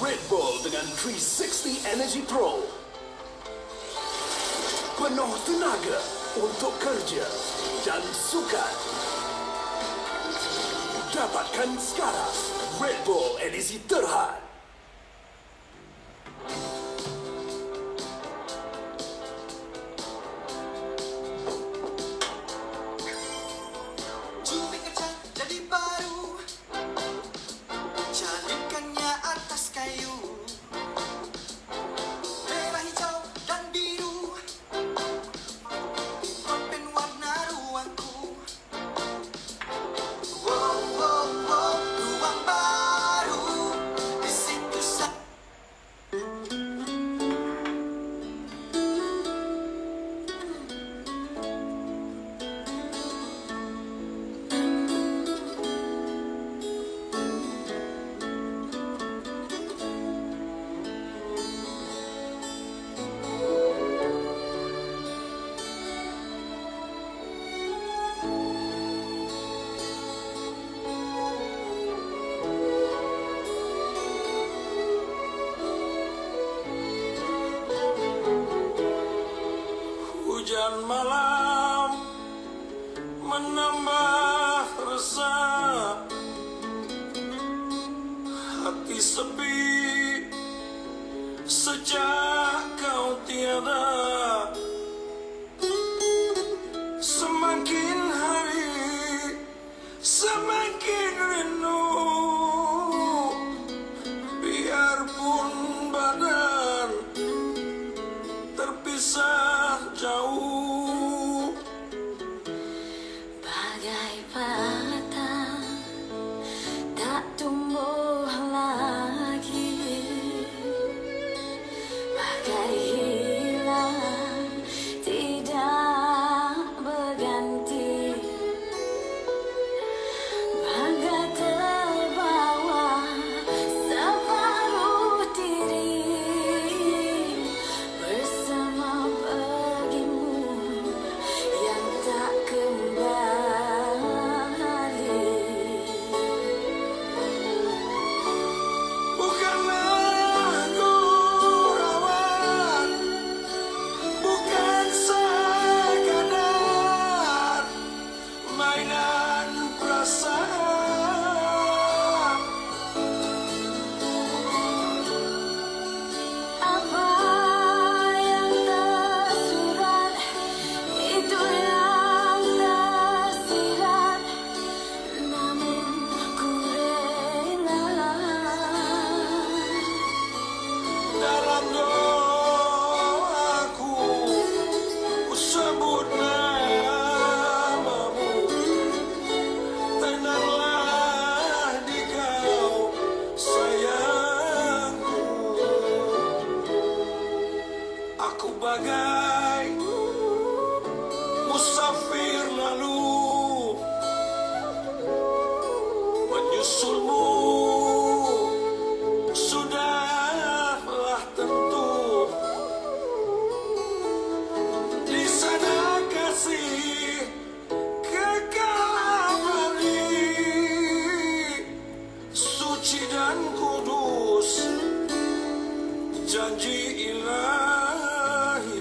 Red Bull dengan 360 Energy Pro. Penuh tenaga untuk kerja dan sukan. Dapatkan sekarang Red Bull edisi terhad. Hujan malam menambah resah, hati sepi sejak kau tiada. Semakin hari semakin rindu, biarpun badan terpisah jauh. Bagai patah tak tumbuh lagi, bagai hilang tidak berganti, bagai terbawa separuh diri bersama bagimu yang tak kembali. Bukanlah gurauan, bukan sekadar mainan perasaan. Apa yang tersurat, itu yang tersirat, namun ku rela. Dalam doaku ku sebut namamu, tenanglah di kau sayangku. Aku bagai musafir lalu menyusulmu, sudahlah tentu. Di sana kasih kekal abadi, suci dan kudus, janji ilahi.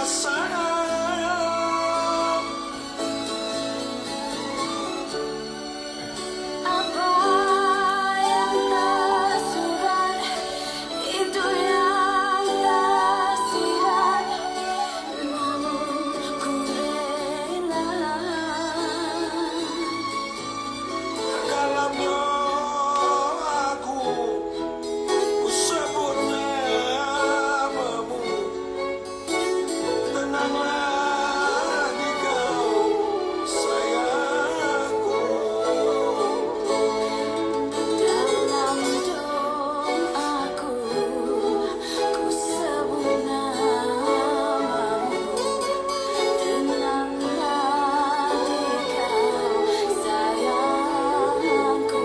sayang. Apa yang tersurat itu yang tersirat, namun ku rela. Dalam doaku ku sebut namamu. Tenanglah di kau sayangku. Dalam doaku ku sebut namamu. Tenanglah di kau sayangku.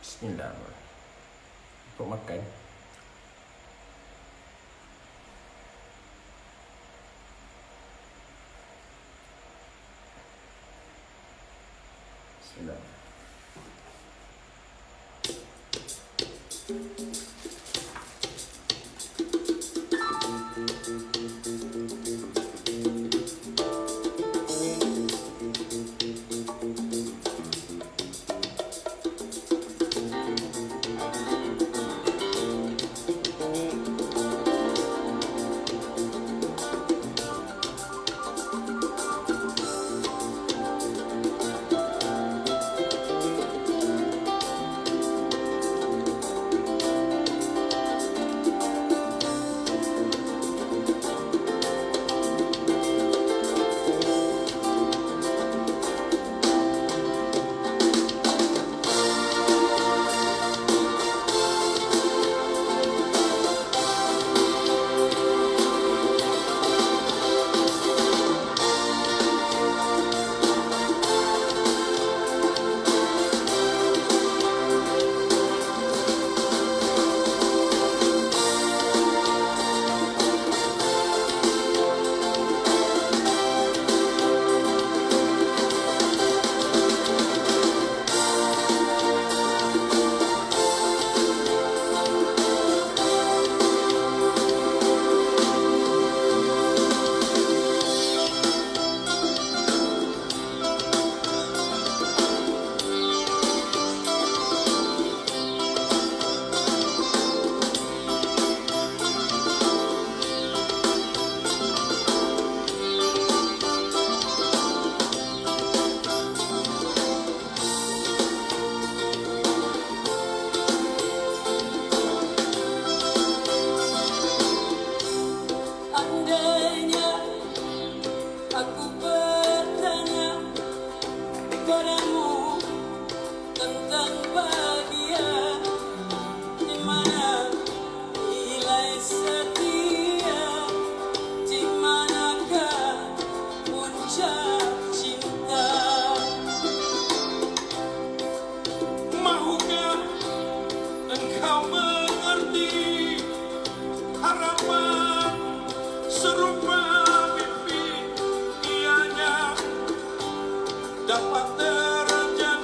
Bismillah. Kau makan. Bismillah. Andainya aku bertanya padamu tentang bahagia, di mana nilai setia, di manakah puncak cinta? Mahukah engkau mengerti harapan serupa mimpi ianya dapat terjadi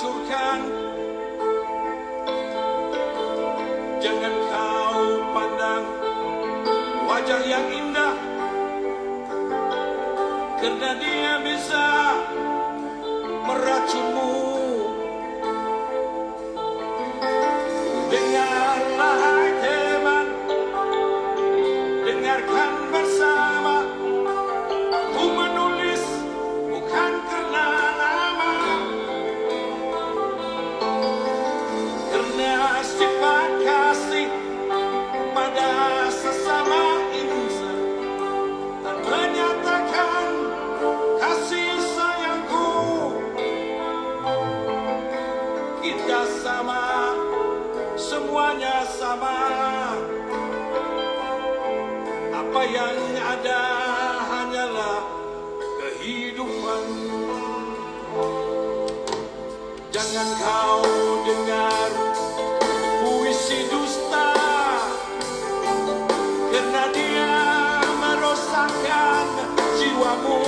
hancurkan. Jangan kau pandang wajah yang indah, karena dia bisa meracunmu. Dengarlah hai teman, dengarkan bersama. Aku menulis bukan karena nama, karena sifat kasih pada sesama insan, dan menyatakan kasih sayangku. Kita sama, semuanya sama. Apa yang ada hanyalah kehidupan. Jangan kau dengar puisi dusta, karena dia merosakkan jiwamu.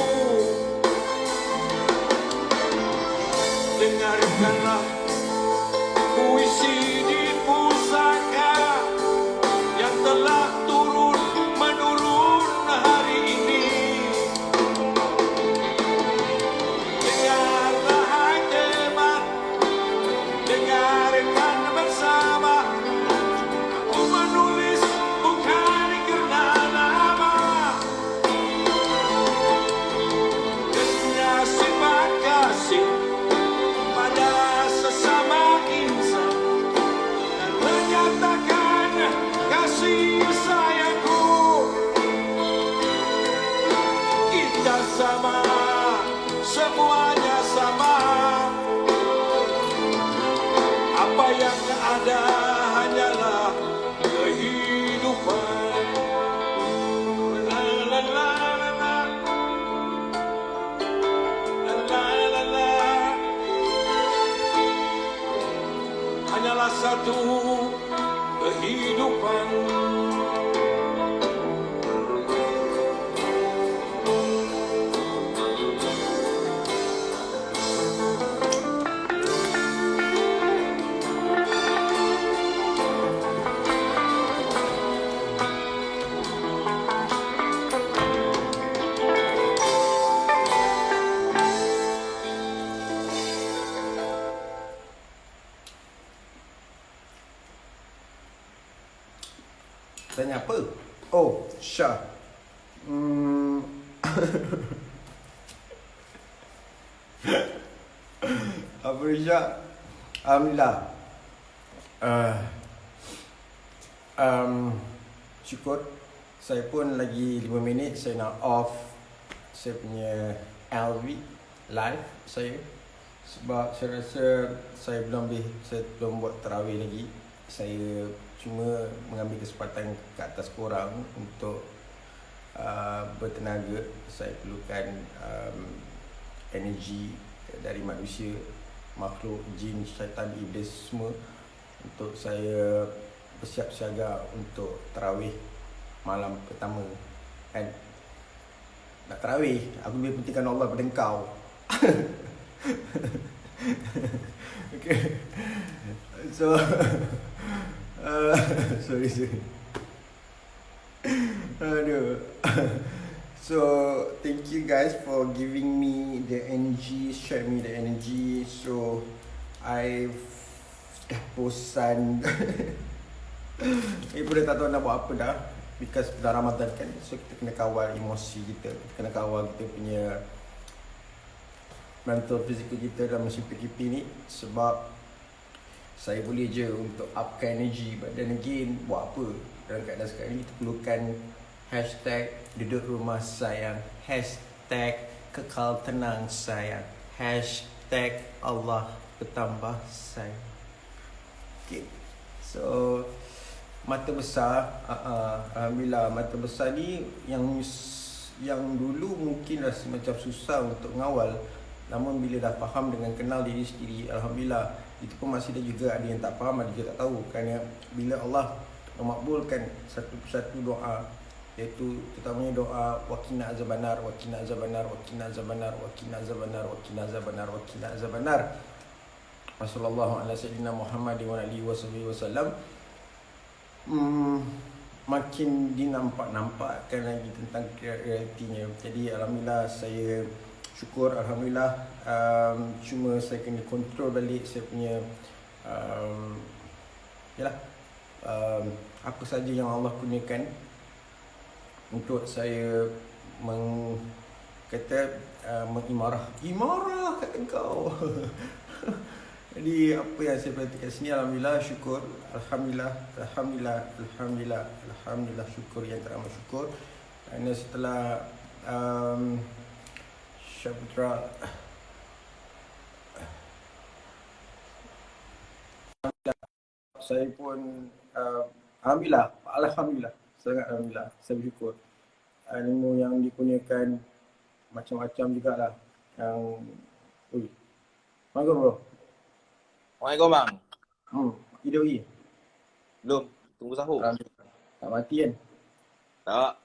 Dengarkanlah puisi di pusaka yang telah turun menurun hari ini. Dengarlah hai teman, dengarkan bersama. Aku menulis bukan karena nama, karena sifat kasih pada sesama insan, dan menyatakan kasih sayangku. Kita sama, semuanya sama. Apa yang ada hanyalah kehidupan. La la la la la. La la la la. Hanyalah satu kehidupan. Tanya apa? Oh, Syah. Apa Syah? Alhamdulillah. Syukur. Saya pun lagi 5 minit saya nak off saya punya LV live saya. Sebab saya rasa saya belum buat tarawih lagi. Saya cuma mengambil kesempatan ke atas korang untuk bertenaga. Saya perlukan energi dari manusia, makhluk, jin, syaitan, iblis semua untuk saya bersiap siaga untuk tarawih malam pertama. Kan nak tarawih, aku lebih pentingkan Allah pada engkau. Okay. So sorry. Aduh. So thank you guys for giving me the energy, share me the energy. So I've dah bosan. Pun dah tak tahu nak buat apa dah. Because dah Ramadan kan. So kita kena kawal emosi kita, kena kawal kita punya mental, fizikal kita dalam musim PKP ni. Sebab saya boleh je untuk upkan energy, but then again, buat apa? Dalam keadaan sekarang ni kita perlukan hashtag duduk rumah sayang, hashtag kekal tenang sayang, hashtag Allah bertambah sayang. Okay. So mata besar, alhamdulillah mata besar ni yang dulu mungkin rasa macam susah untuk ngawal, namun bila dah faham dengan kenal diri sendiri, alhamdulillah. Itu pun masih ada juga ada yang tak faham, ada juga tak tahu. Kerana bila Allah memakbulkan satu persatu doa, iaitu terutamanya doa waqina azabannar, waqina azabannar, waqina azabannar, waqina azabannar, waqina azabannar, waqina azabannar. Wassallallahu ala sayyidina Muhammadin wa alihi wasallam. Makin dinampak-nampakkan lagi tentang realitinya. Jadi alhamdulillah saya syukur, alhamdulillah. Cuma saya kena kontrol balik saya punya apa saja yang Allah kurniakan untuk saya mengimarah kata engkau. Jadi apa yang saya perhatikan kat sini, alhamdulillah, syukur, alhamdulillah syukur yang teramat syukur. Kerana setelah Syaputra saya pun alhamdulillah sangat alhamdulillah, saya bersyukur. Ilmu yang dikurniakan macam-macam jugalah. Yang Assalamualaikum bro. Assalamualaikum bang. Tidur lagi? Belum, tunggu sahur. Alhamdulillah. Tak mati kan? Tak.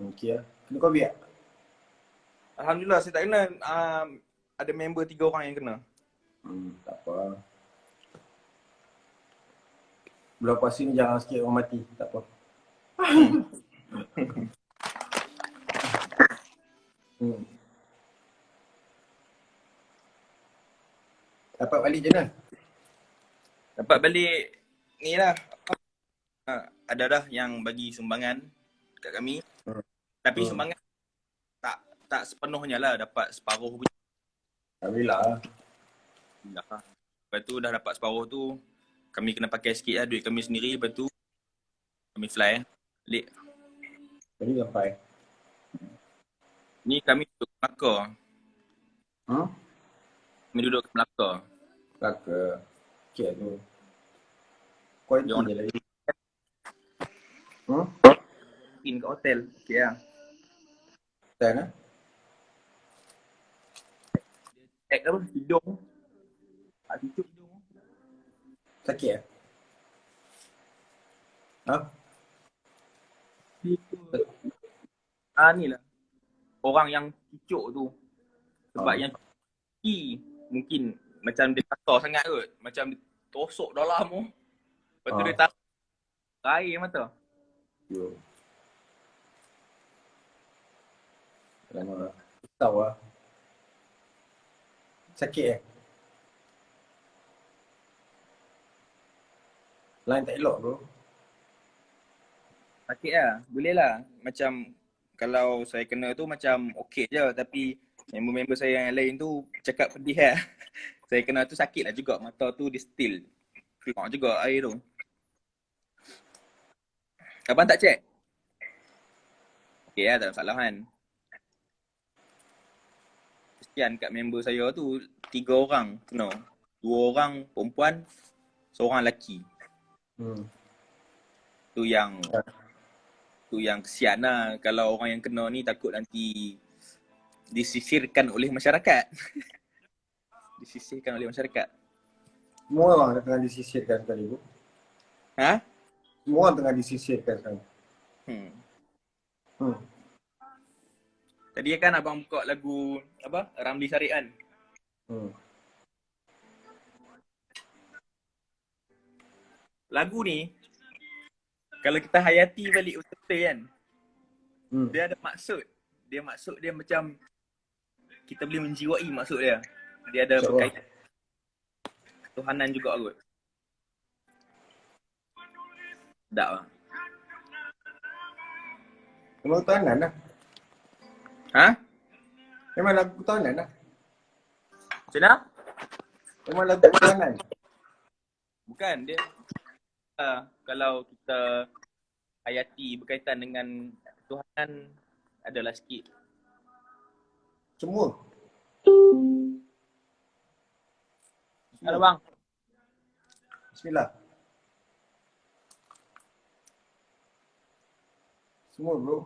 Okey lah. Kena COVID tak? Alhamdulillah saya tak kena. Ada member 3 orang yang kena. Tak apa. Bulan puasa ni jarang sikit orang mati. Tak apa. Dapat balik je mana? Dapat balik ni lah. Ada dah yang bagi sumbangan kat kami. Tapi sumbangan tak sepenuhnya lah, dapat separuh punya. Alhamdulillah. Dah. Lepas tu dah dapat separuh tu, kami kena pakai sikit lah duit kami sendiri. Lepas tu kami fly balik. Jadi sampai. Ni kami duduk ke Melaka. Kami duduk ke Melaka. Melaka. Okey tu. Kuanti je lagi. In kat hotel. Okay lah. Hotel lah. Check apa? Hidung. Cucuk hidung. Sakit eh? Ni lah. Orang yang cucuk tu. Sebab yang mungkin macam dia kasar sangat kot. Macam dia tosok dalam tu. Lepas tu dia taruh air mata. Yo. Lama. Tahu lah. Sakit eh? Line tak elok bro. Sakit lah. Boleh lah. Macam kalau saya kena tu macam okey je. Tapi member-member saya yang lain tu cakap pedih lah. Saya kena tu sakit lah juga. Mata tu dia still keluar juga air tu. Abang tak check? Okey lah, tak ada masalah kan. Kesian kat member saya tu 3 orang kena. 2 orang perempuan, seorang lelaki. Tu yang kesian lah. Kalau orang yang kena ni takut nanti disisirkan oleh masyarakat. Disisirkan oleh masyarakat. Semua orang tengah disisirkan sekali bro. Semua orang tengah disisirkan sekarang. Tadi kan abang buka lagu apa? Ramli Syarian. Lagu ni kalau kita hayati balik betul kan. Dia ada maksud. Dia macam kita boleh menjiwai maksud dia. Dia ada berkaitan ketuhanan juga kot. Tak lah. Memang ketuhanan lah. Memang lagu ketuhanan lah. Macam mana? Memang lagu ketuhanan. Bukan, dia kalau kita hayati berkaitan dengan ketuhanan adalah sikit. Semua. Halo bang. Bismillah. Semua bro.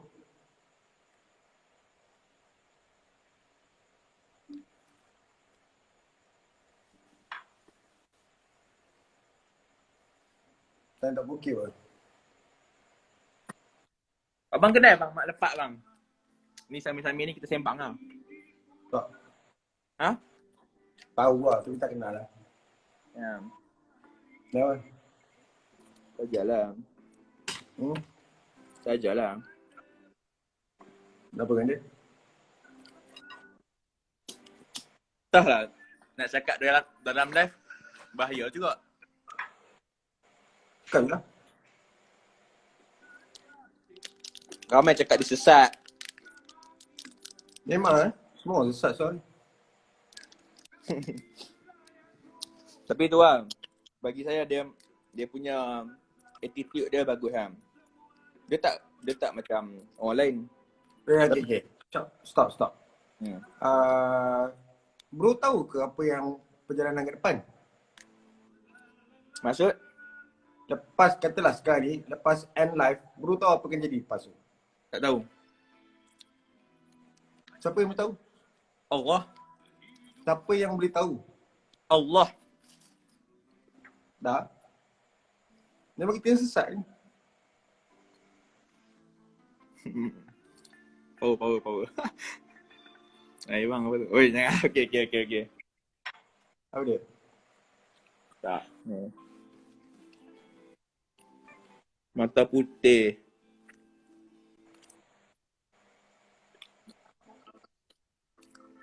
Saya tak bukit bang. Abang kenal bang Mak Lepak bang? Ni sambil-sambil ni kita sembang lah. Tak. Ha? Tahu lah, tapi tak kenal lah. Ya, Kenapa? sajalah. Hmm? Sajalah. Kenapa kan dia? Entahlah, nak cakap dalam live bahaya juga. Bukanlah. Ramai cakap dia sesat. Memang semua sesat soal. Tapi tu lah, bagi saya dia punya attitude dia bagus kan. Dia tak macam orang lain. Okay. Stop. Hmm. Bro tahu ke apa yang perjalanan ke depan? Maksud? Lepas katalah sekarang ni, lepas end life, bro tahu apa akan jadi lepas tu? Tak tahu. Siapa yang boleh tahu? Allah. Siapa yang boleh tahu? Allah. Dah. Memang kita yang sesat ni. Power. Bang apa tu? Oi, jangan. Okay. Apa dia? Tak. Ni. Mata putih.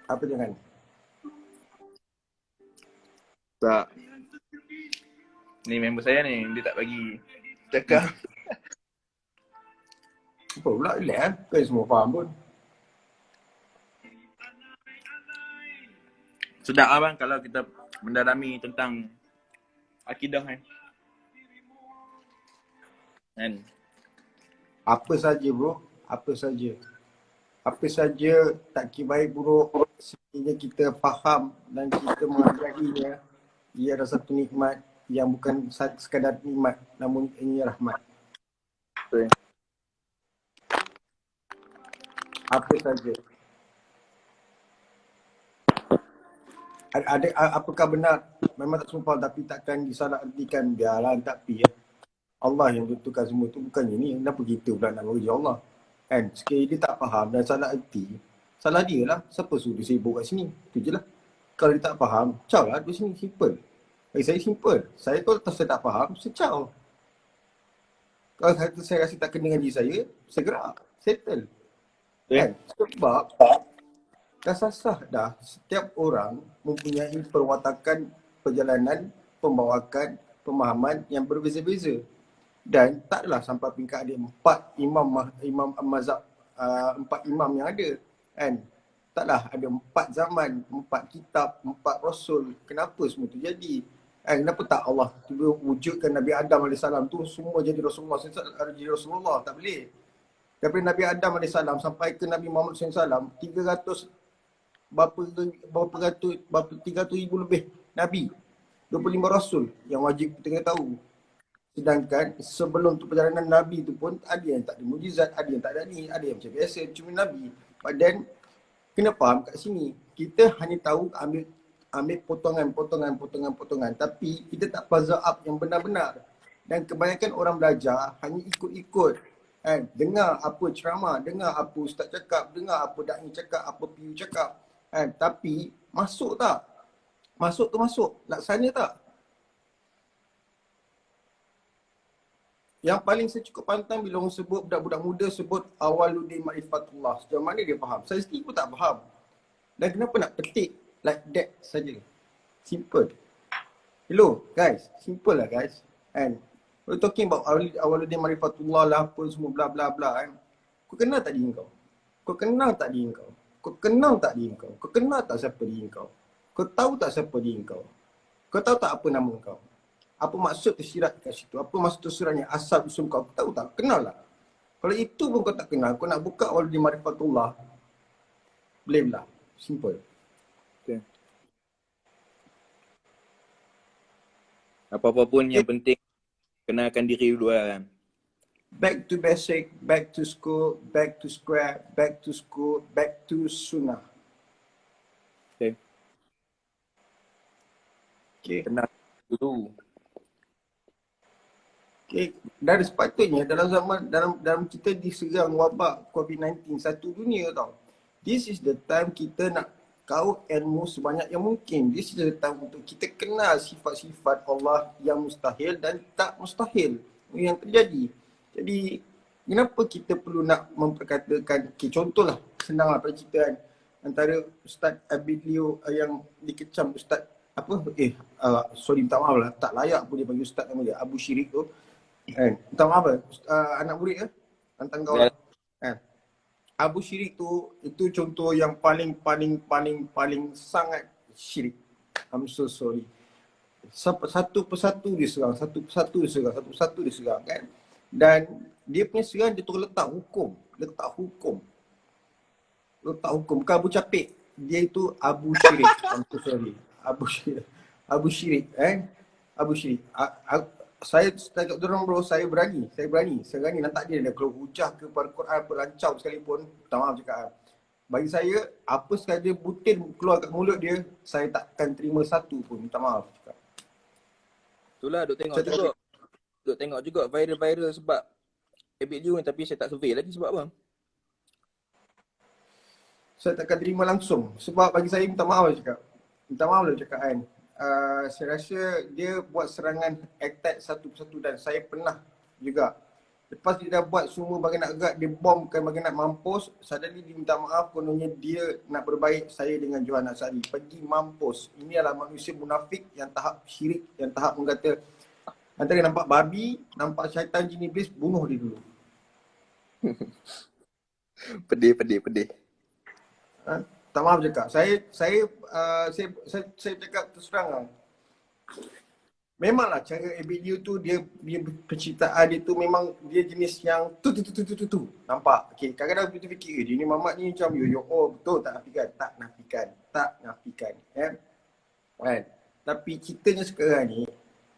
Apa jangan? Tak. Ni member saya ni, dia tak bagi cakap. Apa pula? Relax kan? Kau semua faham pun. Sedap lah bang kalau kita mendalami tentang akidah kan. Kan? Apa saja bro, apa saja. Apa saja tak kira baik buruk, sekiranya kita faham dan kita menghargainya, ia adalah satu nikmat yang bukan sekadar nikmat namun ini rahmat. Betul. Apa saja. Apakah benar memang tak sumpah tapi takkan disalah artikan, biarlah tapi ya. Allah yang tentukan semua tu, bukannya ni. Kenapa kita pula nak bekerja Allah? Kan? Sekiranya dia tak faham dan salah arti, salah dia lah. Siapa suruh dia sibuk kat sini? Itu je lah. Kalau dia tak faham, caw lah di sini. Simple. Bagi saya simple. Saya kalau saya tak faham, saya caw. Kalau saya rasa tak kena dengan diri saya gerak. Settle. Kan? Sebab dah sah dah setiap orang mempunyai perwatakan perjalanan, pembawakan, pemahaman yang berbeza-beza. Dan taklah sampai peringkat ada 4 imam mazhab, 4 imam yang ada kan. Taklah ada 4 zaman, 4 kitab, 4 rasul. Kenapa semua tu jadi? Kenapa tak Allah tiba wujudkan Nabi Adam AS tu semua jadi Rasulullah SAW? Tak boleh. Daripada Nabi Adam AS sampai ke Nabi Muhammad SAW, 300 ribu lebih Nabi, 25 Rasul yang wajib kita kena tahu. Sedangkan sebelum tu perjalanan Nabi tu pun ada yang tak ada mujizat, ada yang tak ada ni, ada yang macam biasa, cuma Nabi. But then, kena faham kat sini, kita hanya tahu ambil potongan, tapi kita tak puzzle up yang benar-benar. Dan kebanyakan orang belajar hanya ikut-ikut. Dengar apa ceramah, dengar apa ustaz cakap, dengar apa da'i cakap, apa PU cakap. Tapi masuk tak? Masuk tu masuk, laksana tak? Yang paling saya cukup pantang bila orang sebut, budak-budak muda sebut awaluddin ma'rifatullah. Sejauh mana dia faham? Saya sendiri pun tak faham. Dan kenapa nak petik like that saja? Simple. Hello guys, simple lah guys. And we're talking about awaluddin ma'rifatullah lah, apa semua bla bla bla kan. Kau kenal tak diri kau? Kau kenal tak diri kau? Kau kenal tak diri kau? Kau kenal tak siapa diri kau? Kau tahu tak siapa diri kau? Kau tahu tak apa nama kau? Apa maksud tersirat kat situ? Apa maksud tersiratnya asal usul kau? Kau tahu tak? Kenal lah. Kalau itu pun kau tak kenal, kau nak buka awaluddin ma'rifatullah, boleh lah. Simple. Okay. Apa-apa pun yang penting kenalkan diri dulu lah kan. Back to basic, back to school, back to square, back to school, back to sunnah. Okay. Okay. Kenal dulu. Okay. Dan sepatutnya dalam zaman, dalam kita diserang wabak COVID-19 satu dunia tau. This is the time kita nak kau ilmu sebanyak yang mungkin. Dia datang untuk kita kenal sifat-sifat Allah yang mustahil dan tak mustahil yang terjadi. Jadi kenapa kita perlu nak memperkatakan, contohlah senanglah perceritaan antara Ustaz Abid Leo yang dikecam Ustaz sorry minta maaf lah, tak layak pun dia panggil Ustaz nama dia, Abu Syirik tu kan. Minta maaf lah, anak murid ke? Antang kau lah kan. Abu Syirik tu, itu contoh yang paling sangat syirik. I'm so sorry. Satu persatu dia serang kan. Dan dia punya serang dia tu letak hukum. Bukan Abu Capik. Dia itu Abu Syirik. I'm so sorry. Abu Syirik kan. Abu Syirik. Saya cakap dorang bro, saya berani nantak dia kalau hujah kepada Quran pelancau sekalipun, tak maaf cakap. Bagi saya, apa sekali butin keluar kat mulut dia, saya takkan terima satu pun, minta maaf cakap. Itulah duk tengok juga viral sebab Abid Liu ni, tapi saya tak survey lagi sebab apa? Saya takkan terima langsung sebab bagi saya minta maaf cakap kan. Saya rasa dia buat serangan attack satu persatu dan saya pernah juga. Lepas dia dah buat semua bagi nak gerak, dia bomkan bagi nak mampus. Suddenly dia minta maaf, kononnya dia nak berbaik saya dengan Johan Asari. Pergi mampus. Ini adalah manusia munafik yang tahap syirik, yang tahap mengata antara nampak babi, nampak syaitan jin iblis, bunuh dia dulu. Pedih. Tak maaf cakap. Saya cakap terus terang lah. Memanglah cara Abid Liu tu dia penciptaan dia tu memang dia jenis yang tu. Nampak? Okey, kadang-kadang kita fikir dia ni mamat ni macam betul tak nafikan. Kan? Tapi kitanya sekarang ni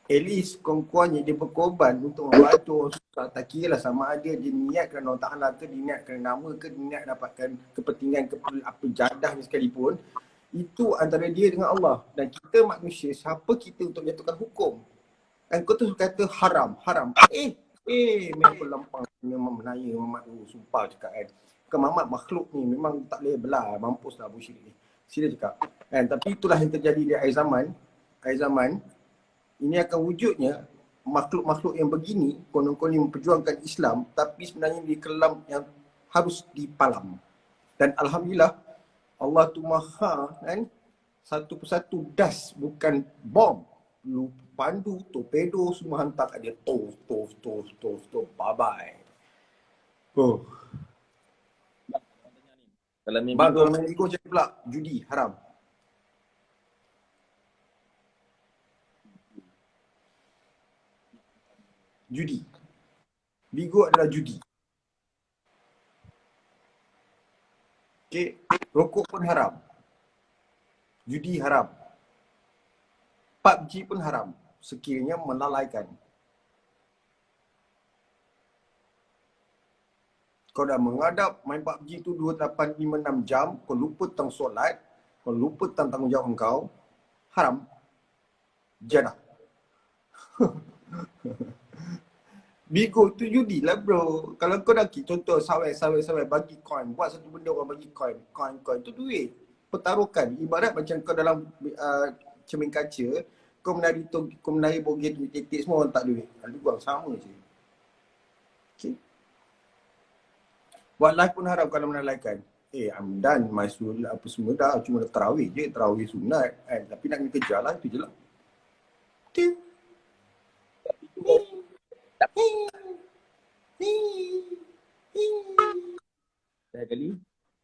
at least kurang-kurangnya dia berkorban untuk membantu orang susah. Tak kira lah sama ada dia niat kerana Allah Ta'ala ke, dia niat kerana nama ke, dia niat dapatkan kepentingan apa jadah ni sekalipun. Itu antara dia dengan Allah. Dan kita manusia, siapa kita untuk jatuhkan hukum? Dan kau tu kata haram. Memang pelempang, memang menaya, memang sumpah cakap kan. Bukan mamat makhluk ni, memang tak boleh belah, mampus lah Abu Syirik ni. Sila cakap. Kan? Tapi itulah yang terjadi di akhir zaman. Ini akan wujudnya makhluk-makhluk yang begini konon-konon memperjuangkan Islam tapi sebenarnya di kelam yang harus dipalam. Dan alhamdulillah Allah tu maha kan, satu persatu das, bukan bom, pandu, torpedo semua hantar kat dia. Toh, bye-bye. Kalau main Bigo cakap pula judi haram. Judi. Bigo adalah judi. Okay. Rokok pun haram. Judi haram. PUBG pun haram. Sekiranya melalaikan. Kau dah mengadap main PUBG tu 2, 8, 5, 6 jam. Kau lupa tentang solat. Kau lupa tentang tanggungjawab kau. Haram. Jannah. Bigo tu judi lah bro. Kalau kau dah contoh sawai bagi coin. Buat satu benda orang bagi coin. Coin tu duit. Pertaruhkan. Ibarat macam kau dalam cermin kaca. Kau menari bogey titik semua orang tak duit. Lalu buang sama je. Okay. Buat live pun haram kalau menalaikan. I'm done. My sunnah apa semua dah. Cuma tarawih je. Tarawih sunat. Tapi nak kena kejar lah. Itu je lah. Okay.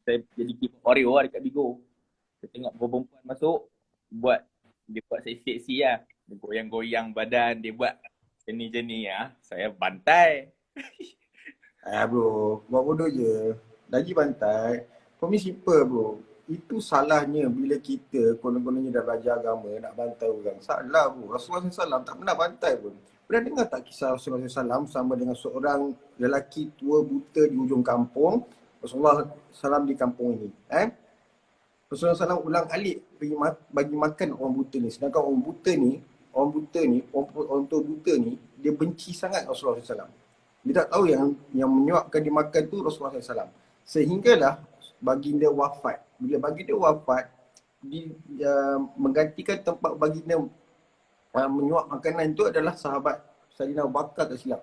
Saya jadi keyboard warrior lah dekat Bigo. Saya tengok perempuan masuk, dia buat seksi lah. Dia goyang-goyang badan, dia buat jenis-jenis lah. Saya bantai. Bro, buat bodoh je. Lagi bantai. For me simple bro. Itu salahnya bila kita konon-kononnya dah belajar agama nak bantai orang. Salah bro. Rasulullah SAW tak pernah bantai pun. Pernah dengar tak kisah Rasulullah SAW sama dengan seorang lelaki tua buta di ujung kampung? Rasulullah SAW di kampung ini. Rasulullah SAW ulang alik bagi makan orang buta ni. Sedangkan orang tua buta ni, dia benci sangat Rasulullah SAW. Dia tak tahu yang menyuapkan dia makan tu Rasulullah SAW. Sehinggalah baginda wafat. Bila baginda wafat, menggantikan tempat baginda menyuap makanan itu adalah sahabat Sayyidina Abu Bakar tak silap.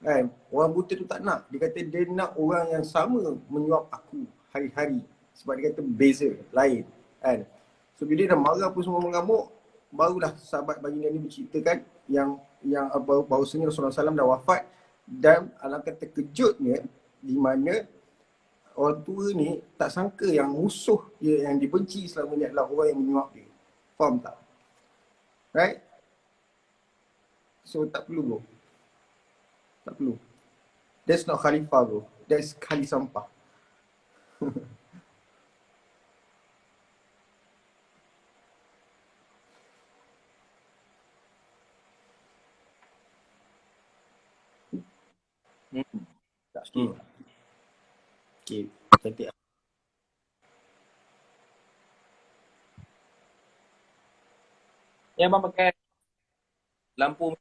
Kan? Orang buta tu tak nak. Dia kata dia nak orang yang sama menyuap aku hari-hari. Sebab dia kata beza, lain. Kan? So bila dia dah marah pun semua mengamuk, barulah sahabat baginda ni menceritakan yang bahawasanya Rasulullah SAW dah wafat, dan alangkah terkejutnya di mana orang tua ni tak sangka yang musuh dia yang dibenci selama ni adalah orang yang menyuap dia. Faham tak? Right? So tak perlu bro. Tak perlu. That's not khalifah bro. That's kali sampah. Tak sikit. Okay, cantik. Yang abang pakai lampu.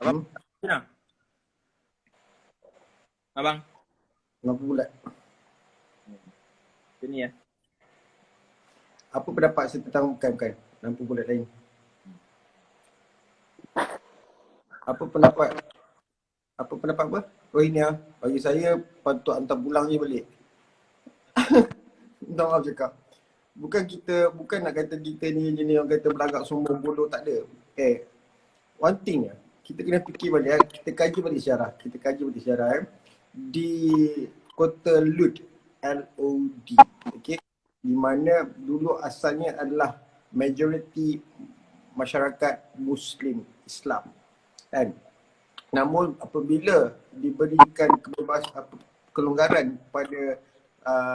Abang, mana? Abang, Lampu bulat. macam ni ya. Apa pendapat saya tentang bukan lampu bulat lain? Apa pendapat apa? Rohingya, bagi saya patut hantar pulang je balik. Minta maaf cakap. Bukan nak kata kita ni jenis orang kata belagak sombong bodoh, tak ada. One thing kita kena fikir balik, kita kaji balik sejarah. Di kota Lud, L-O-D, okay? Di mana dulu asalnya adalah majoriti masyarakat Muslim Islam, kan? Namun apabila diberikan kelonggaran kepada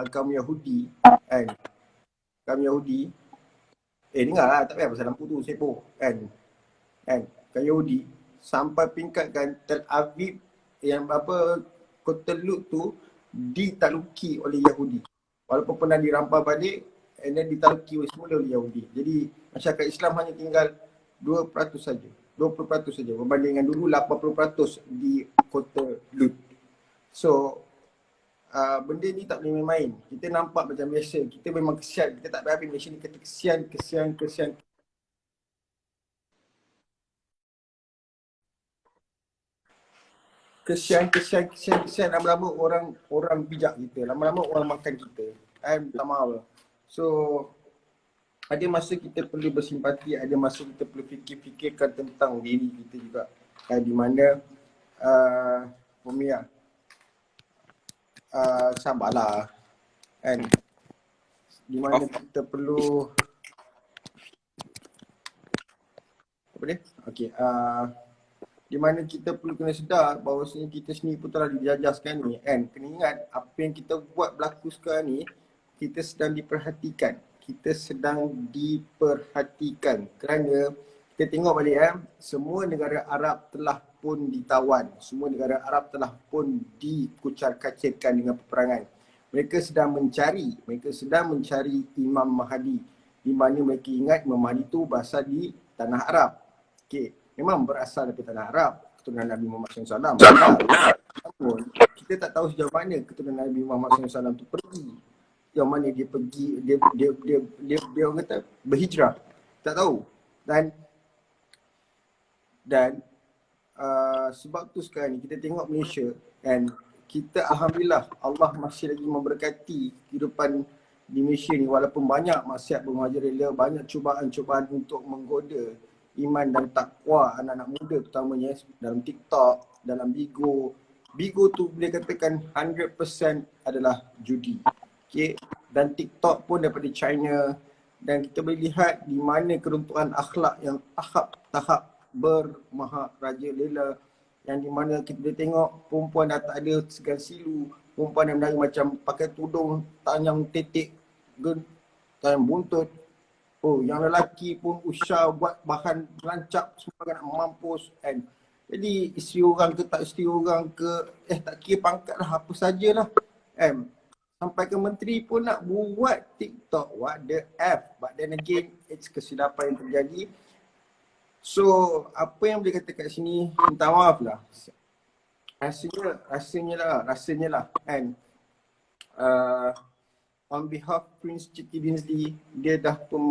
kaum Yahudi, kan? Kaum Yahudi, dengarlah, tak payah pasal lampu tu, sibuk, kan? Kaum Yahudi sampai tingkatkan Tel Aviv yang kota Lut tu ditakluki oleh Yahudi. Walaupun pernah dirampas balik, and then ditakluki semula oleh Yahudi. Jadi masyarakat Islam hanya tinggal 2% saja. 20% saja berbanding dengan dulu 80% di kota Lut. So benda ni tak boleh main-main. Kita nampak macam biasa, kita memang kesian, kita tak berhabis Malaysia ni kata kesian. Kesian lama-lama orang bijak kita, lama-lama orang makan kita. Minta maaf. So ada masa kita perlu bersimpati, ada masa kita perlu fikirkan tentang diri kita juga. Di mana Umiyah, sabarlah, kan? Di mana kita perlu di mana kita perlu kena sedar bahawasanya kita sendiri pun telah dijajah sekarang ni, kan? Kena ingat apa yang kita buat berlaku sekarang ni, kita sedang diperhatikan. Kerana kita tengok balik, semua negara Arab telah pun ditawan, semua negara Arab telah pun dikucar-kacirkan dengan peperangan. Mereka sedang mencari Imam Mahdi, di mana mereka ingat Imam Mahdi itu berasal di tanah Arab. Okey, memang berasal dari tanah Arab, keturunan Nabi Muhammad SAW. Namun kita tak tahu sejauh mana keturunan Nabi Muhammad SAW itu pergi. Yang mana dia pergi, dia orang kata berhijrah. Tak tahu. Dan sebab tu sekarang ni kita tengok Malaysia, dan kita alhamdulillah Allah masih lagi memberkati kehidupan di Malaysia ni, walaupun banyak maksiat bermerajalela, banyak cubaan-cubaan untuk menggoda iman dan takwa anak-anak muda terutamanya dalam TikTok, dalam Bigo. Bigo tu boleh katakan 100% adalah judi. Okay. Dan TikTok pun daripada China, dan kita boleh lihat di mana keruntuhan akhlak yang tahap bermaharajalela, yang di mana kita boleh tengok perempuan dah tak ada segan silu, perempuan yang menari macam pakai tudung tanjang tetek, tanjang buntut. Yang lelaki pun usah buat bahan rancak semua nak mampus, kan? Jadi isteri orang ke tak isteri orang ke, tak kira pangkat lah, apa sajalah, kan? Sampai ke menteri pun nak buat TikTok, what the F. But then again, it's kesilapan yang terjadi. So, apa yang boleh kata kat sini, minta maaf lah. Rasanya lah, kan? on behalf Prince Siti Binzli, dia dah pun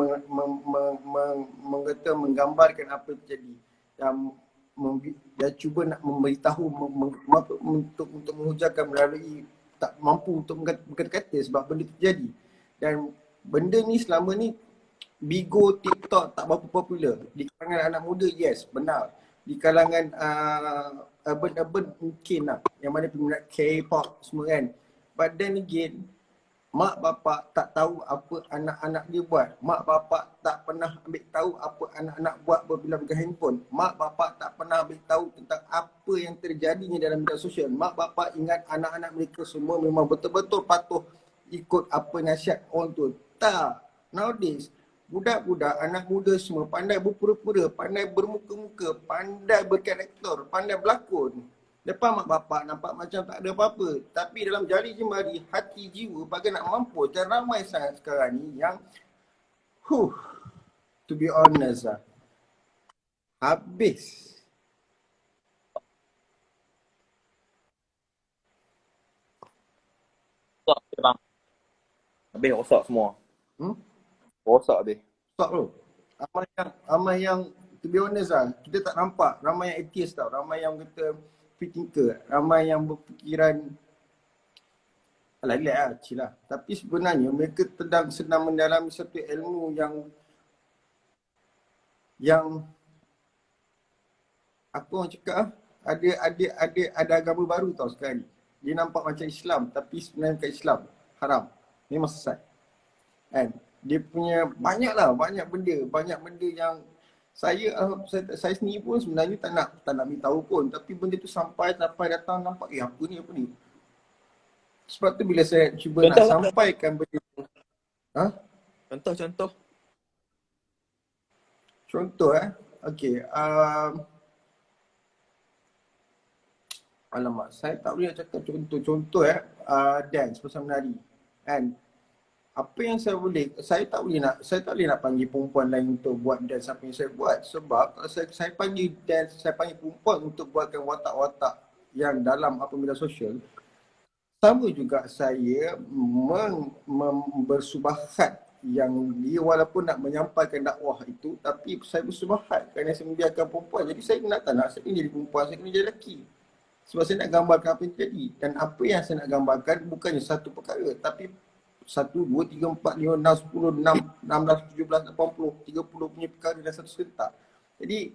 menggambarkan apa yang terjadi dan dia cuba nak memberitahu untuk mengujarkan melalui tak mampu untuk berkata-kata sebab benda terjadi. Dan benda ni selama ni Bigo, TikTok tak berapa popular. Di kalangan anak muda, yes, benar. Di kalangan urban mungkin lah, yang mana peminat K-pop semua kan. But then again, mak bapak tak tahu apa anak-anak dia buat. Mak bapak tak pernah ambil tahu apa anak-anak buat bila pegang handphone. Mak bapak tak pernah ambil tahu tentang apa yang terjadinya dalam media sosial. Mak bapak ingat anak-anak mereka semua memang betul-betul patuh ikut apa nasihat orang tua. Tak. Nowadays, budak-budak, anak muda semua pandai berpura-pura, pandai bermuka-muka, pandai berkarakter, pandai berlakon. Depan mak bapak nampak macam tak ada apa-apa. Tapi dalam jari jemari, hati jiwa bagai nak mampu. Dan ramai sangat sekarang ni yang to be honest lah, habis. Rosak je bang. Habis rosak semua. Rosak habis. Stop tu. Ramai yang to be honest lah, kita tak nampak. Ramai yang atheist tau. Ramai yang kata free thinker. Ramai yang berfikiran relax lah, chill lah. Tapi sebenarnya mereka sedang mendalami satu ilmu yang apa orang cakap ada agama baru tau sekarang ni. Dia nampak macam Islam tapi sebenarnya bukan Islam. Haram. Memang sesat. Kan? Dia punya banyak benda yang saya sendiri pun sebenarnya tak nak beritahu pun, tapi benda tu sampai datang nampak apa ni. Sebab tu bila saya cuba nak sampaikan benda tu. Contoh okey, alamak, saya tak boleh nak cakap contoh dance pasal menari kan. Apa yang saya tak boleh nak panggil perempuan lain untuk buat dance apa yang saya buat. Sebab kalau saya panggil dance, saya panggil perempuan untuk buatkan watak-watak yang dalam media sosial, sama juga saya bersubahat yang dia walaupun nak menyampaikan dakwah itu, tapi saya bersubahat kerana saya membiarkan perempuan. Jadi saya tak nak saya kena jadi perempuan, saya kena jadi lelaki. Sebab saya nak gambarkan apa yang terjadi. Dan apa yang saya nak gambarkan bukannya satu perkara, tapi 1, 2, 3, 4, 5, 6, 10, 16, 17, 80, 30 punya perkara dalam satu serentak. Jadi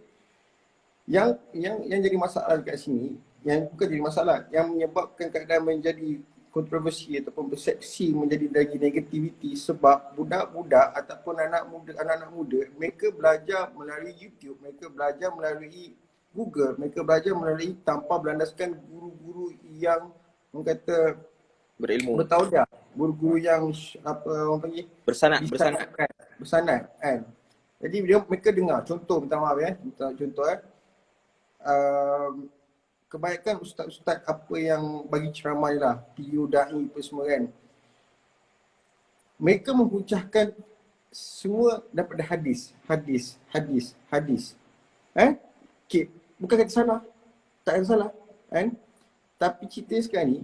yang jadi masalah dekat sini, yang bukan jadi masalah, yang menyebabkan keadaan menjadi kontroversi ataupun persepsi menjadi lagi negativiti, sebab budak-budak ataupun anak-anak muda, mereka belajar melalui YouTube, mereka belajar melalui Google, mereka belajar melalui tanpa berlandaskan guru-guru yang orang kata berilmu, bertauliah, guru-guru yang apa orang panggil bersanad kan. Jadi mereka dengar, contoh minta maaf contoh kebanyakan ustaz-ustaz apa yang bagi ceramah lah, PU, da'i apa semua kan, mereka menghujahkan semua daripada hadis. Okay, bukan kata salah, tak kata salah kan, tapi cerita sekarang ni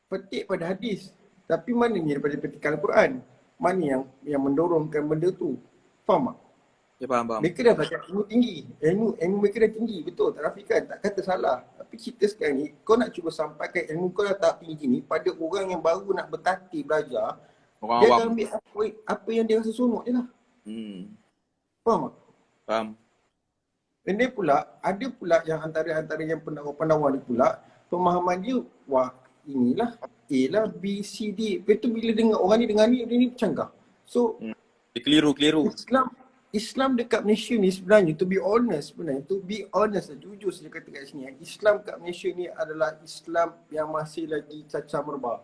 petik pada hadis, tapi mananya daripada petikan Al-Quran, mana yang mendorongkan benda tu, faham tak? Ya faham. Mereka dah belajar ilmu tinggi, ilmu mereka dah tinggi, betul, tak nafikan, tak kata salah. Tapi cerita sekarang ni, kau nak cuba sampaikan ilmu kau dah tak tinggi ni pada orang yang baru nak bertatih belajar, Orang dia awam. akan ambil apa yang dia rasa seronok je lah. Faham tak? Faham. Dan dia pula, ada pula yang antara yang pendakwah dia pula, pemahaman dia, wah inilah A lah, B, C, D. Lepas tu bila dengar orang ni dengar ni, dia ni bercanggah. So, Dia keliru. Islam dekat Malaysia ni sebenarnya, to be honest, jujur saya kata kat sini, Islam kat Malaysia ni adalah Islam yang masih lagi cacah merbah.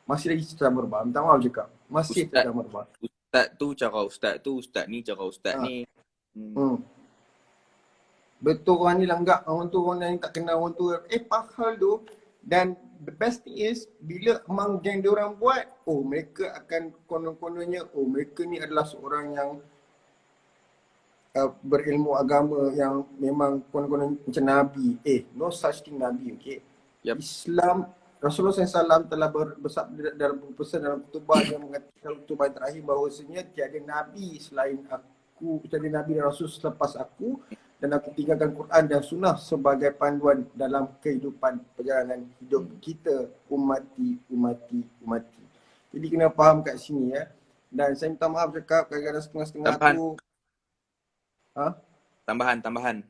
Masih lagi cacah merbah, minta maaf cakap. Masih cacah merbah. Ustaz tu cara ustaz tu, ustaz ni cara ustaz ni. Betul, orang ni langgak, orang tu orang yang tak kenal orang tu. Pahal tu. Dan the best thing is, bila among geng diorang buat, mereka akan konon-kononnya, mereka ni adalah seorang yang berilmu agama yang memang konon-konon macam Nabi. No such thing Nabi, okay. Yap. Islam, Rasulullah SAW telah bersabda dalam pesan dalam khutbah yang mengatakan khutbah yang terakhir bahawasanya tiada nabi selain aku, tiada nabi dan rasul selepas aku, dan aku tinggalkan Quran dan sunnah sebagai panduan dalam kehidupan perjalanan hidup kita umati. Jadi kena faham kat sini ya. Dan saya minta maaf cakap kadang-kadang setengah-setengah tu. Tambahan.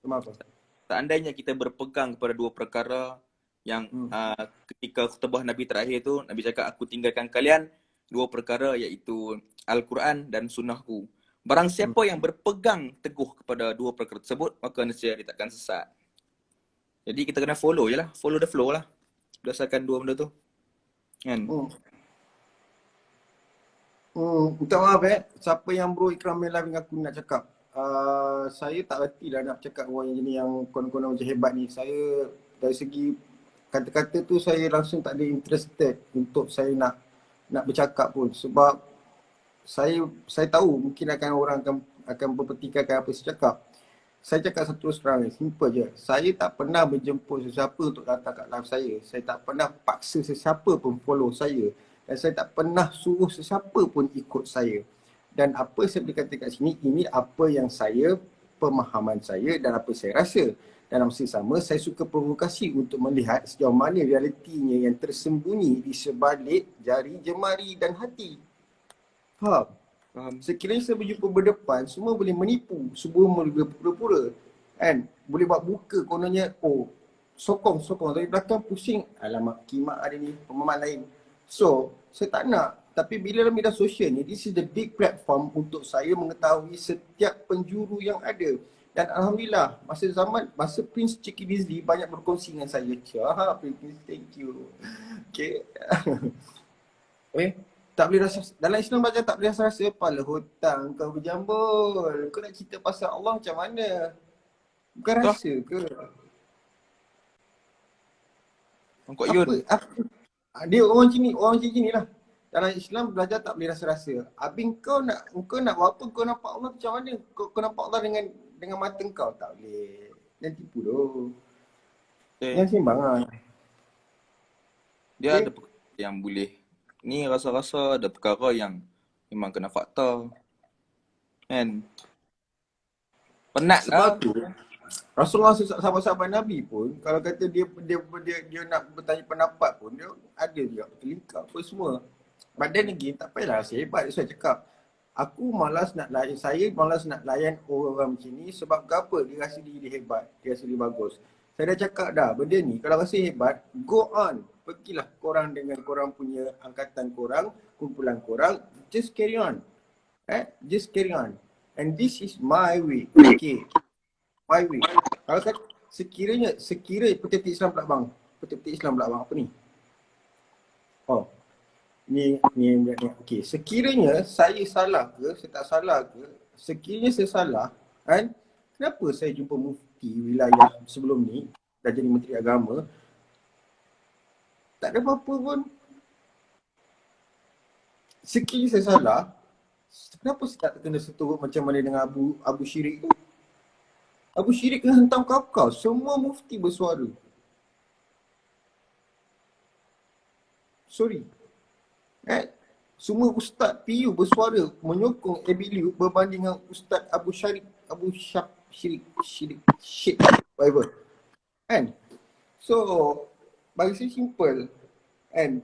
Maaf. Seandainya kita berpegang kepada dua perkara yang ketika khutbah Nabi terakhir tu, Nabi cakap aku tinggalkan kalian dua perkara iaitu Al-Quran dan sunnahku. Barang siapa yang berpegang teguh kepada dua perkara tersebut, maka nescaya dia takkan sesat. Jadi kita kena follow je lah, follow the flow lah. Berdasarkan dua benda tu. Kan? Minta maaf siapa yang bro Ikram main live dengan aku nak cakap. Saya tak reti lah nak cakap orang yang jenis yang konon-konon macam hebat ni. Saya dari segi kata-kata tu saya langsung tak ada interested untuk saya nak bercakap pun. Sebab saya tahu mungkin orang akan berpetikaikan apa saya cakap. Saya cakap satu terus terang, simple je. Saya tak pernah menjemput sesiapa untuk datang kat live saya. Saya tak pernah paksa sesiapa pun follow saya. Dan saya tak pernah suruh sesiapa pun ikut saya. Dan apa saya boleh kata kat sini, ini apa yang saya, pemahaman saya dan apa saya rasa. Dan dalam masa sama, saya suka provokasi untuk melihat sejauh mana realitinya yang tersembunyi di sebalik jari, jemari dan hati. Faham? Sekiranya saya berjumpa berdepan, semua boleh menipu, semua boleh berpura-pura. Kan? Boleh buat buka kononnya, sokong. Dari belakang pusing, alamak kimak ada ni, pemahaman lain. So, saya tak nak. Tapi bila dalam media sosial ni, this is the big platform untuk saya mengetahui setiap penjuru yang ada. Dan Alhamdulillah, masa Prince Chicky Dizzly banyak berkongsi dengan saya. Prince, thank you. Okay. Tak boleh rasa, dalam Islam belajar tak boleh rasa, pala hutang kau berjambul. Kau nak cerita pasal Allah macam mana? Bukan rasa ke? Kok Yun? Dia orang sini lah. Dalam Islam belajar tak boleh rasa-rasa. Habis kau nak buat apa? Kau nampak Allah macam mana? Kau nampak Allah dengan mata kau? Tak boleh. Jangan tipu tu. Yang seimbang lah. Dia ada perkara yang boleh. Ni rasa-rasa ada perkara yang memang kena fakta. Kan? Penat lah. Sebab tu Rasulullah sahabat-sahabat Nabi pun kalau kata dia nak bertanya pendapat pun dia ada juga terlingkap apa semua. But then again, tak payahlah rasa hebat. Saya cakap aku malas nak layan orang macam ni. Sebab apa? Dia rasa diri dia hebat, dia rasa dia bagus. Saya dah cakap dah, benda ni kalau rasa hebat, go on. Pergilah korang dengan korang punya angkatan korang, kumpulan korang, just carry on. Just carry on. And this is my way. Okay. My way. Kalau kata sekiranya peti-peti Islam pula bang. Peti-peti Islam pula bang, apa ni? Ni. Okay. Sekiranya saya salah ke, saya tak salah ke, sekiranya saya salah, kan? Kenapa saya jumpa mufti wilayah sebelum ni, dah jadi menteri agama, tak ada apa-apa pun. Sekiranya saya salah, kenapa saya tak kena seturut macam mana dengan Abu Syirik tu? Abu Syirik kena hentam kau. Semua mufti bersuara. Sorry. Semua ustaz PU bersuara menyokong Abiliu berbanding dengan Ustaz Abu Syirik, whatever. Kan? So, bagi saya simple. And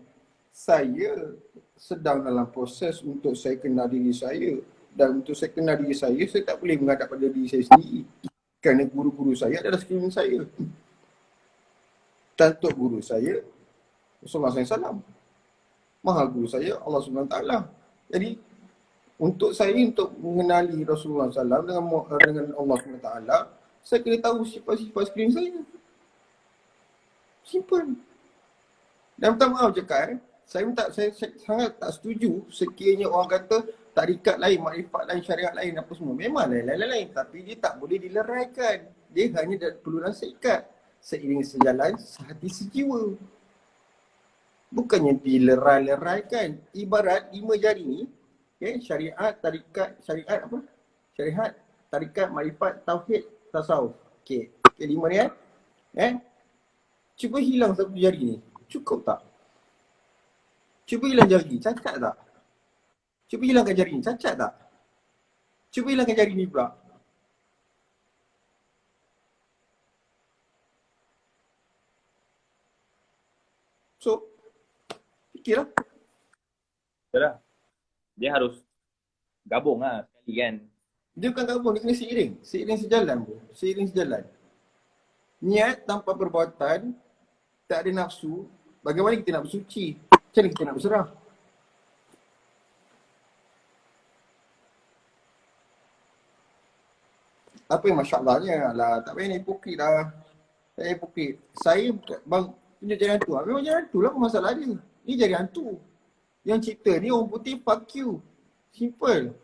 saya sedang dalam proses untuk saya kenal diri saya. Dan untuk saya kenal diri saya tak boleh menghadap pada diri saya sendiri. Kerana guru-guru saya adalah sekeliling saya. Dan untuk guru saya, Rasulullah SAW. Maha guru saya, Allah SWT. Jadi, untuk mengenali Rasulullah SAW dengan Allah SWT, saya kena tahu sifat-sifat sekeliling saya. Simple. Dan minta maaf cakap, saya sangat tak setuju sekiranya orang kata tarikat lain, makrifat lain, syariat lain apa semua. Memang lain-lain. Tapi dia tak boleh dileraikan. Dia hanya perlu nasihat. Seiring sejalan, sehati sejiwa. Bukannya dilerai-leraikan. Ibarat 5 jari ni, syariat, tarikat, syariat, tarikat, makrifat, tauhid, tasawuf. Okay, 5 ni Cuba hilang satu jari ni. Cukup tak? Cuba hilang jari ni. Cacat tak? Cuba hilangkan jari ni. Cacat tak? Cuba hilangkan jari ni pula. So, fikirlah. Betul lah. Dia harus gabung lah sekali kan. Dia bukan gabung, dia kena seiring. Seiring sejalan bro. Seiring sejalan. Niat tanpa perbuatan, tak ada nafsu. Bagaimana kita nak bersuci? Macam mana kita nak berserah? Apa yang Masya Allahnya lah. Tak payah nak hipokrit lah. Tak payah hipokrit. Saya bang tunjuk jari hantu. Memang jari hantu lah, apa masalah dia? Ni jari hantu. Yang cipta ni orang putih, fuck you. Simple.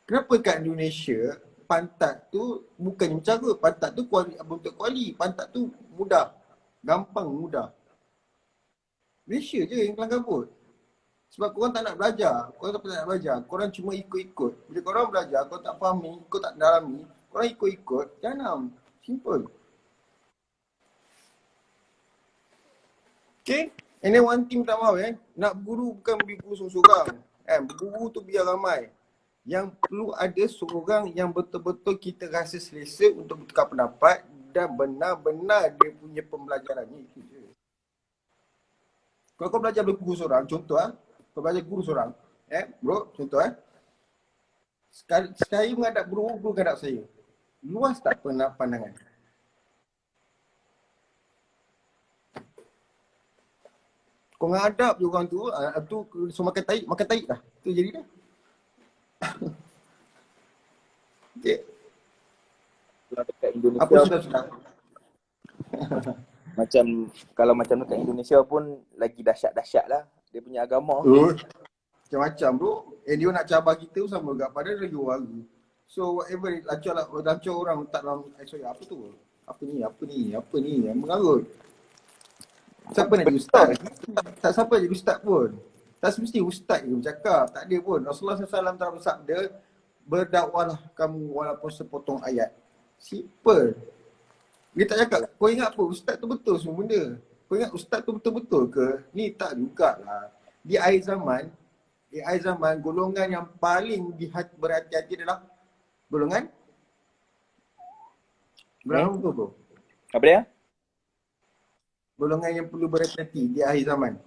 Kenapa kat Indonesia pantat tu bukannya mencarut, pantat tu bentuk kuali, pantat tu mudah, gampang, mudah. Malaysia je yang kelang kabut. Sebab korang tak nak belajar, korang tak nak belajar, korang cuma ikut-ikut. Bila korang belajar, korang tak fahami, kau tak dalami, korang ikut-ikut, jangan. Simple. Okay? And then one thing tak mahu nak berguru bukan berguru seorang-seorang. Berguru tu biar ramai. Yang perlu ada seorang yang betul-betul kita rasa selesa untuk bertukar pendapat dan benar-benar dia punya pembelajaran ni. Itu je. Kalau kau belajar dari guru seorang, contoh kau belajar guru seorang, bro, contoh saya menghadap guru menghadap saya. Luas tak pandangan? Kau menghadap je orang tu so makan tahi lah. Tu jadi dah. Okay. Kalau dekat Indonesia Apa sudah? macam kalau macam dekat Indonesia pun lagi dahsyat-dahsyat lah dia punya agama. Macam-macam bro. Dia nak cabar kita sama juga. Padahal lagi warga. So whatever lancar orang letak dalam sorry, apa tu? Apa ni? Yang mengarut. Siapa nak jadi ustaz? Tak siapa jadi ustaz pun. Tak semesti ustaz je bercakap. Tak ada pun. Rasulullah SAW telah bersabda, berdakwalah kamu walaupun sepotong ayat. Simple. Dia tak cakap, kau ingat apa? Ustaz tu betul semua benda. Kau ingat ustaz tu betul-betul ke? Ni tak jugalah. Di akhir zaman, golongan yang paling berhati-hati adalah golongan betul tu. Apa dia? Golongan yang perlu berhati-hati di akhir zaman.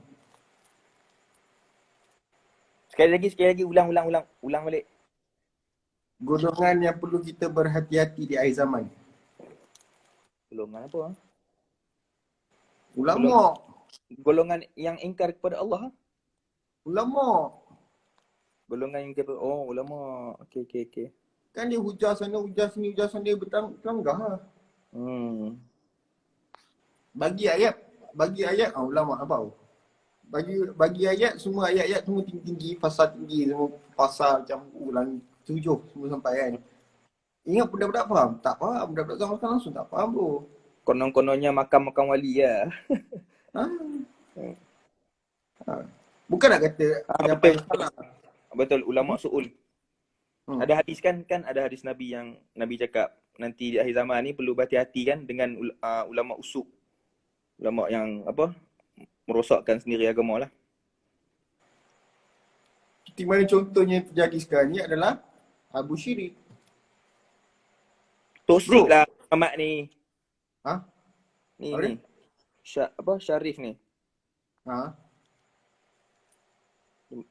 Sekali lagi ulang balik. Golongan yang perlu kita berhati-hati di akhir zaman. Golongan apa? Ulama. Golongan yang ingkar kepada Allah. Ulama. Golongan yang kepada ulama. Okey. Kan dia hujah sana, hujah sini, hujah sana, bertanggung lah. Bagi ayat ulama apa? Bagi ayat, semua ayat-ayat semua tinggi-tinggi, fasal tinggi, semua fasal macam ulang 7 semua sampai kan. Ingat budak-budak faham? Tak faham. Budak-budak zaman sekarang langsung tak faham bro. Konon-kononnya makam wali lah. Bukan nak kata yang betul. salah. Betul, ulama su'ul. Ada hadis kan ada hadis Nabi yang Nabi cakap nanti di akhir zaman ni perlu berhati-hati kan dengan ulama usuk. Ulama yang merosakkan sendiri agama lah. Di mana contohnya yang terjadi sekarang ni adalah Abu Syirik. Tosik lah Muhammad ni. Ni. Syarif ni.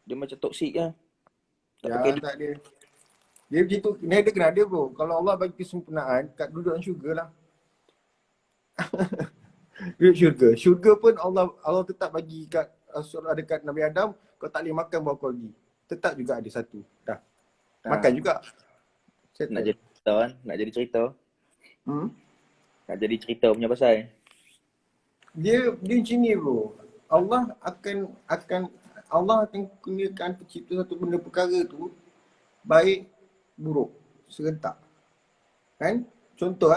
Dia macam toksik lah. Tak ada. Dia macam tu, ni ada kena ada bro. Kalau Allah bagi kesempurnaan, kat duduk dalam syurga lah. Duduk syurga. Syurga pun Allah tetap bagi kat surah dekat Nabi Adam, kau tak boleh makan buah kau lagi. Tetap juga ada satu. Dah. Makan juga. Nak jadi cerita kan? Nak jadi cerita. Nak jadi cerita punya pasal. Dia macam ni bro. Allah akan gunakan pencipta satu benda perkara tu baik buruk serentak. Kan? Contoh.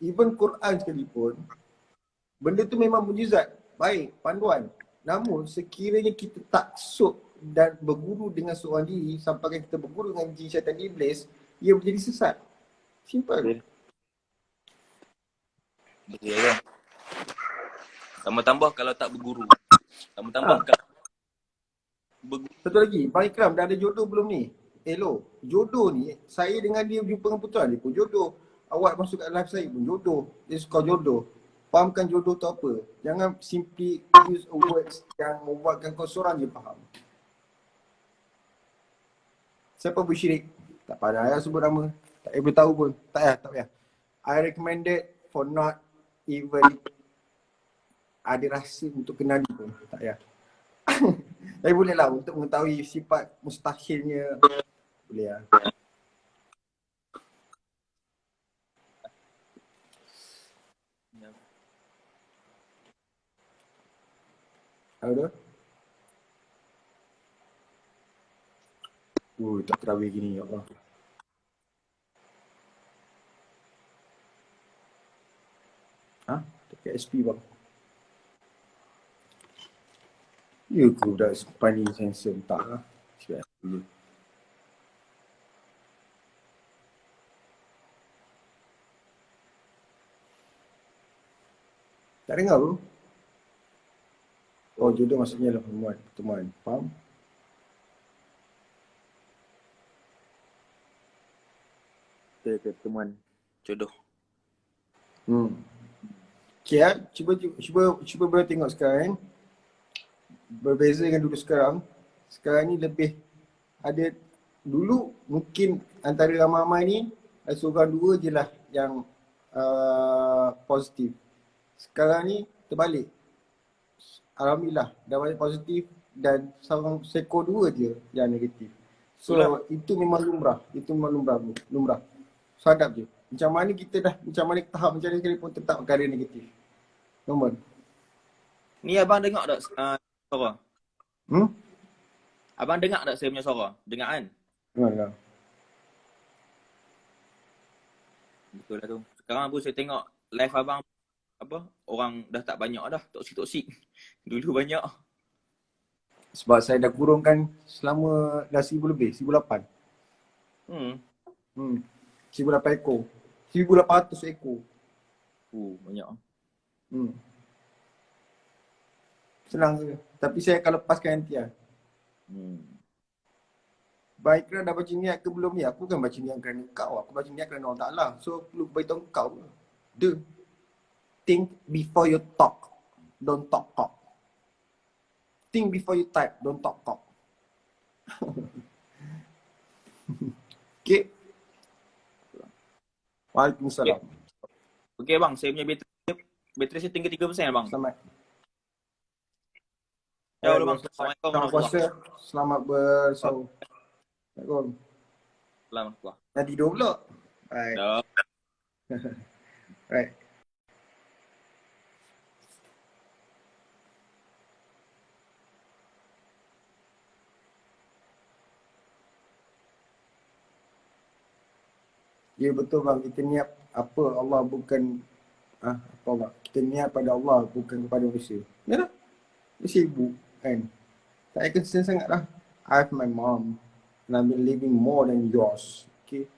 Even Quran sekalipun benda tu memang mukjizat, baik, panduan. Namun sekiranya kita taksub dan berguru dengan seorang diri sampai kita berguru dengan jin syaitan iblis, ia menjadi sesat. Simple. Betul kan? Tambah-tambah kalau tak berguru. Tambah-tambah kalau berguru. Satu lagi, Bang Ikram dah ada jodoh belum ni? Hello, jodoh ni, saya dengan dia jumpa dengan putera dia pun jodoh. Awak masuk kat live saya pun jodoh. Dia suka jodoh. Fahamkan jodoh tu apa. Jangan simply use a words yang membuatkan kau seorang je faham. Siapa bersyirik? Tak payah sebut nama. Tak payah beritahu pun. Tak payah. I recommended for not even ada rasa untuk kenal dia pun. Tak payah. Tapi boleh lah untuk mengetahui sifat mustahilnya. Boleh lah. Apa tu? Tak terawih gini, ya Allah. Dekat SP bang. Ya ke budak Spani sensor tak lah. Cakap SP je. Tak dengar bro. Oh jodoh maksudnya lah pertemuan. Faham? Pertemuan jodoh. Okay lah, cuba boleh tengok sekarang. Berbeza dengan dulu sekarang. Sekarang ni lebih ada, dulu mungkin antara ramai-ramai ni seorang dua je lah yang positif. Sekarang ni terbalik. Alhamdulillah dah banyak positif dan seorang sekor dua je yang negatif. So itu memang lumrah. Itu memang lumrah. Sadap je. Macam mana kita dah, macam mana tahap macam ni sekalipun tetap perkara negatif. Nombor. Ni abang dengar tak suara? Abang dengar tak saya punya suara? Dengar kan? Dengar. Betul lah tu. Sekarang pun saya tengok live abang apa? Orang dah tak banyak dah. Toksik. Dulu banyak. Sebab saya dah kurungkan selama dah 1000 lebih, 1008. 1008 ekor. 1800 ekor. Banyak. Senang je. Tapi saya akan lepaskan nanti lah. Baik kerana dah baca niat ke belum ni? Aku kan baca niat kerana kau. Aku baca niat kerana Allah Ta'ala. So perlu beritahu kau. Think before you talk. Don't talk. Think before you type. Don't talk. Okay. Waalaikumsalam. Okay bang, saya punya bateri saya tinggal 3% bang. Selamat. Ya Allah bang. Assalamualaikum. Selamat puasa. Selamat bersahur. Assalamualaikum. Selamat. Dah tidur pula. Right. Dah. Right. Ya betul bang, kita niat apa Allah bukan apa Allah. Kita niat pada Allah bukan kepada manusia. Ya tak? Dia sibuk kan. Tak concern sangat lah. I have my mom and I've been living more than yours. Okay.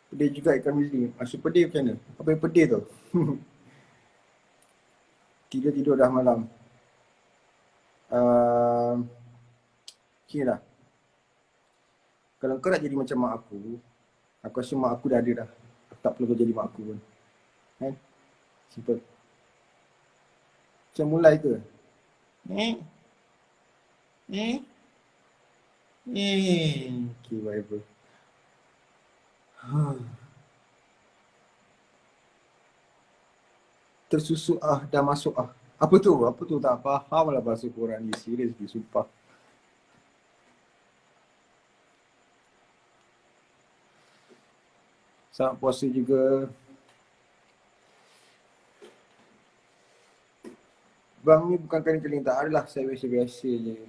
Pedih juga ikan Rizli. Maksud pedih macam mana? Apa yang pedih tu? Tidur dah malam. Okay lah. Kalau kau nak jadi macam mak aku rasa mak aku dah ada dah. Aku tak perlu kau jadi mak aku pun. Kan? Simple. Macam mulai ke? Okay, whatever. Tersusuk dah masuk Apa tu? Tak faham lah bahasa korang ni. Serius ni, sumpah. Selamat puasa juga. Bang ni bukan keling-keling, tak adalah. Saya biasa-biasa je.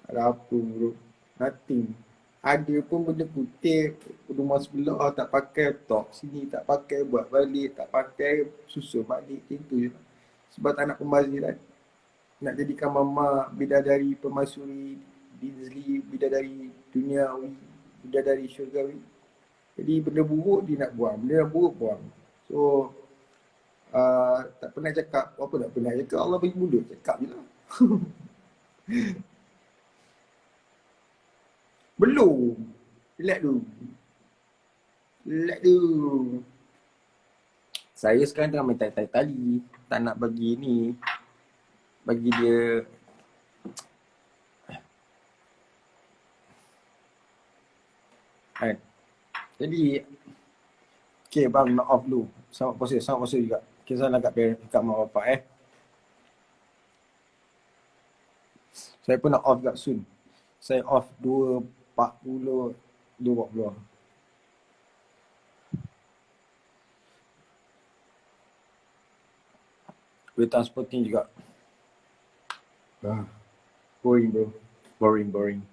Tak ada apa bro. Nothing. Ada pun benda kutip. Rumah sebelah tak pakai, top sini tak pakai, buat balik, tak pakai, susun balik. Macam tu je. Sebab tak nak pembaziran. Nak jadikan mama bidadari permaisuri, bidadari duniawi, bidadari syurgawi. Jadi benda buruk dia nak buang, benda yang buruk buang. So tak pernah cakap, apa tak pernah cakap, Allah bagi mulut, cakap je lah. Belum. Relax dulu. Relax dulu. Saya sekarang tengah main tali. Tak nak bagi ni. Bagi dia. Kan? Jadi, okay bang, nak off dulu. Selamat puasa juga. Okay, salam kat parent, kat mak bapak Saya pun nak off kat soon. Saya off 2.40. With transporting juga. Boring bro. Boring.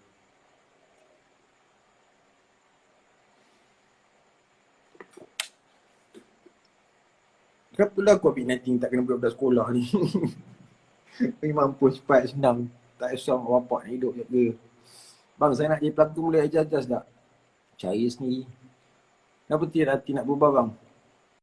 Kenapa lah aku COVID-19 tak kena budak-budak sekolah ni? Bagi mampus cepat, senang. Tak esok mak bapak nak hidup je. Bang, saya nak jadi pelakon boleh ajas tak? Cari sendiri. Kenapa tiada hati nak berubah bang?